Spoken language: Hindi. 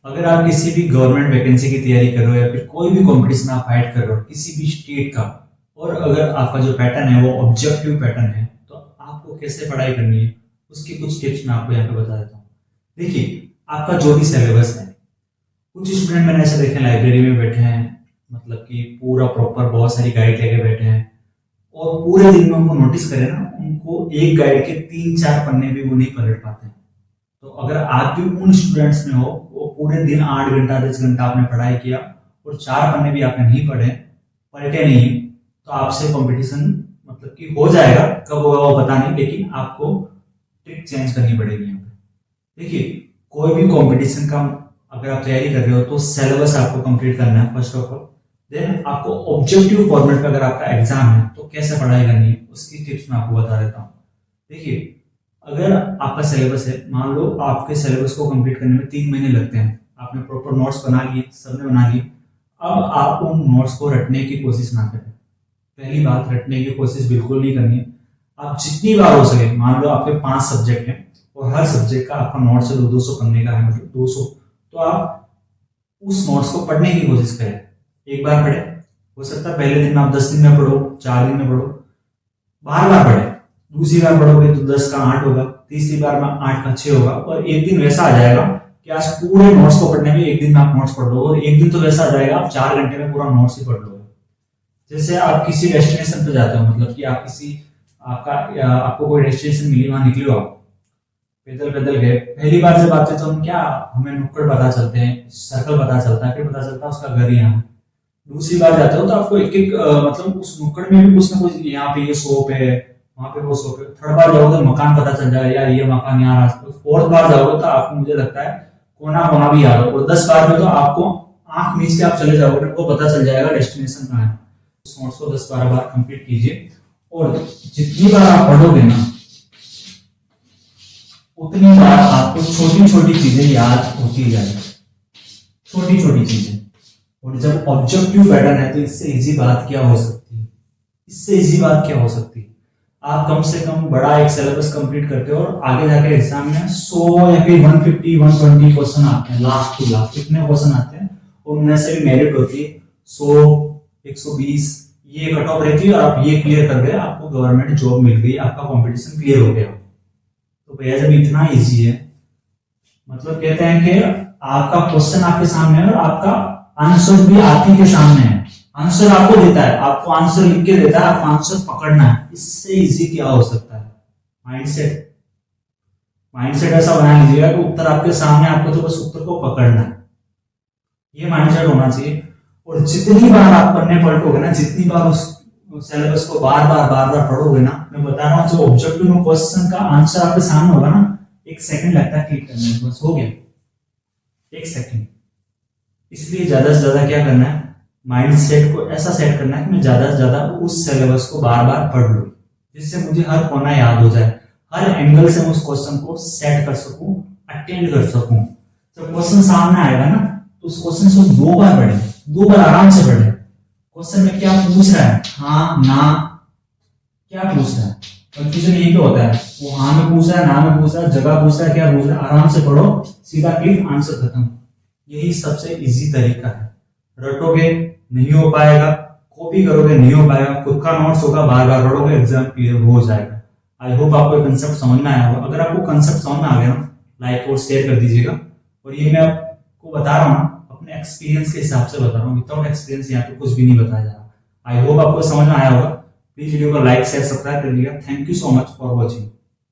अगर आप किसी भी गवर्नमेंट वैकेंसी की तैयारी कर रहे हो या फिर कोई भी कंपटीशन आप फाइट कर रहे हो किसी भी स्टेट का, और अगर आपका जो पैटर्न है वो ऑब्जेक्टिव पैटर्न है, तो आपको कैसे पढ़ाई करनी है उसकी कुछ टिप्स मैं आपको यहाँ पे बता देता हूँ। देखिए, आपका जो भी सिलेबस है, कुछ स्टूडेंट मैंने ऐसे देखे लाइब्रेरी में बैठे हैं, मतलब कि पूरा प्रॉपर बहुत सारी गाइड लेके बैठे हैं, और पूरे दिन में उनको नोटिस करें ना, उनको एक गाइड के 3-4 पन्ने भी वो नहीं पलट पाते हैं। तो अगर आप भी उन स्टूडेंट्स में हो, वो पूरे दिन 8 घंटा 10 घंटा आपने पढ़ाई किया और 4 पन्ने भी आपने नहीं पढ़े, पलटे नहीं, तो आपसे कंपटीशन मतलब कि हो जाएगा, कब होगा वो पता नहीं, लेकिन आपको ट्रिक चेंज करनी पड़ेगी यहाँ पे। देखिए, कोई भी कंपटीशन का अगर आप तैयारी कर रहे हो तो सिलेबस आपको कंप्लीट करना है फर्स्ट ऑफ ऑल। देन आपको ऑब्जेक्टिव फॉर्मेट पे अगर आपका एग्जाम है तो कैसे पढ़ाई करनी है उसकी टिप्स मैं आपको बता देता हूँ। देखिए, अगर आपका सिलेबस है, मान लो आपके सिलेबस को कंप्लीट करने में 3 महीने लगते हैं, आपने प्रॉपर नोट्स बना लिए, सबने बना लिए, अब आप उन नोट्स को रटने की कोशिश ना करें। पहली बात, रटने की कोशिश बिल्कुल नहीं करनी है। आप जितनी बार हो सके, मान लो आपके 5 सब्जेक्ट हैं और हर सब्जेक्ट का आपका नोट्स है 200 पन्ने का है, मतलब 200, तो आप उस नोट्स को पढ़ने की कोशिश करें। एक बार पढ़े, हो सकता है पहले दिन में आप 10 दिन में पढ़ो, 4 दिन में पढ़ो, बार बार पढ़े। दूसरी बार पढ़ोगे तो 10 का 8 होगा, तीसरी बार में 8 का 6 होगा, और एक दिन वैसा आ जाएगा कि आज पूरे नोट्स को पढ़ने में एक दिन में आप नोट्स पढ़ लोगे, और एक दिन तो वैसा आ जाएगा आप 4 घंटे में पूरा नोट्स ही पढ़ लोगे। जैसे आप किसी डेस्टिनेशन पे जाते हो, मतलब कि आप किसी आपको कोई डेस्टिनेशन मिली, वहां निकले हो, आप पैदल पैदल गए, पहली बार जब आते तो हम क्या, हमें नुक्कड़ पता चलते हैं, सर्कल पता चलता है, फिर पता चलता है उसका घर यहाँ। दूसरी बार जाते हो तो आपको एक एक मतलब उस नुक्कड़ में भी कुछ ना कुछ, यहाँ पे ये शॉप है, वहां पे वो शॉप है। थर्ड बार जाओगे तो मकान पता चल जाएगा, यार ये मकान यहाँ रहा। फोर्थ बार जाओगे तो आपको, मुझे लगता है, कोना कोना भी याद हो, और 10 बार में तो आपको आंख मीच के आप चले जाओगे, आपको पता चल जाएगा डेस्टिनेशन कहाँ है। उस नोट्स को 10-12 बार कंप्लीट कीजिए, और जितनी बार आप पढ़ोगे ना, उतनी बार आपको छोटी छोटी चीजें याद होती जाएगी, छोटी छोटी चीजें। और जब ऑब्जेक्टिव पैटर्न है तो इससे इजी बात क्या हो सकती है, इससे इजी बात क्या हो सकती है। आप कम से कम बड़ा एक सिलेबस कंप्लीट करते हो और आगे जाके एग्जाम में 100 या फिर 150-120 क्वेश्चन आते हैं, लास्ट टू लास्ट इतने क्वेश्चन आते हैं, और उनमें से भी मेरिट होती है 100-120, ये कट ऑफ रहती है, और आप ये क्लियर कर गए, आपको गवर्नमेंट जॉब मिल गई, आपका कॉम्पिटिशन क्लियर हो गया। तो भैया जब इतना इजी है, मतलब कहते हैं कि आपका क्वेश्चन आपके सामने है और आपका आंसर भी आप ही के सामने है, आंसर आपको देता है, आपको आंसर लिख के देता है, आपको आंसर पकड़ना है। इससे इजी क्या हो सकता है। माइंडसेट, माइंडसेट ऐसा बना लीजिएगा कि उत्तर आपके सामने, आपको तो बस उत्तर को पकड़ना है, ये माइंडसेट होना चाहिए। और जितनी बार आप पढ़ने पलटोगे ना, जितनी बार उस सिलेबस को बार बार पढ़ोगे ना, मैं बता रहा हूँ, जो ऑब्जेक्टिव क्वेश्चन का आंसर आपके सामने होगा ना, 1 सेकंड लगता है क्लिक करने में, बस हो गया 1 सेकंड। इसलिए ज्यादा से ज्यादा क्या करना है, माइंडसेट को ऐसा सेट करना है कि मैं ज्यादा से ज्यादा उस सिलेबस को बार बार पढ़ लूं, जिससे मुझे हर कोना याद हो जाए, हर एंगल से उस क्वेश्चन को सेट कर सकूं, अटेंड कर सकूं। जब क्वेश्चन सामने आएगा ना, तो उस क्वेश्चन को 2 बार पढ़े, 2 बार आराम से पढ़े। क्वेश्चन में क्या पूछ रहा है, हाँ ना, क्या पूछ रहा है, कंफ्यूजन यही पे होता है, वो हाँ में पूछ रहा है, ना में पूछ रहा है, जगह पूछ रहा है, क्या पूछ रहा है, आराम से पढ़ो, सीधा क्लिक, आंसर खत्म। यही सबसे इजी तरीका है। रटोगे नहीं हो पाएगा, कॉपी करोगे नहीं हो पाएगा, खुद का नोट्स होगा, बार बार पढ़ोगे, एग्जाम क्लियर हो जाएगा। आई होप आपको कंसेप्ट समझ में आया होगा। अगर आपको कंसेप्ट समझ में आ गया ना, लाइक और शेयर कर दीजिएगा। और ये मैं आपको बता रहा हूँ अपने एक्सपीरियंस के हिसाब से बता रहा हूँ, विदाउट एक्सपीरियंस यहाँ पे कुछ भी नहीं बताया जा रहा। आई होप आपको समझ में आया होगा। प्लीज वीडियो को लाइक शेयर सब्सक्राइब कर लीजिएगा। Thank you so much for watching.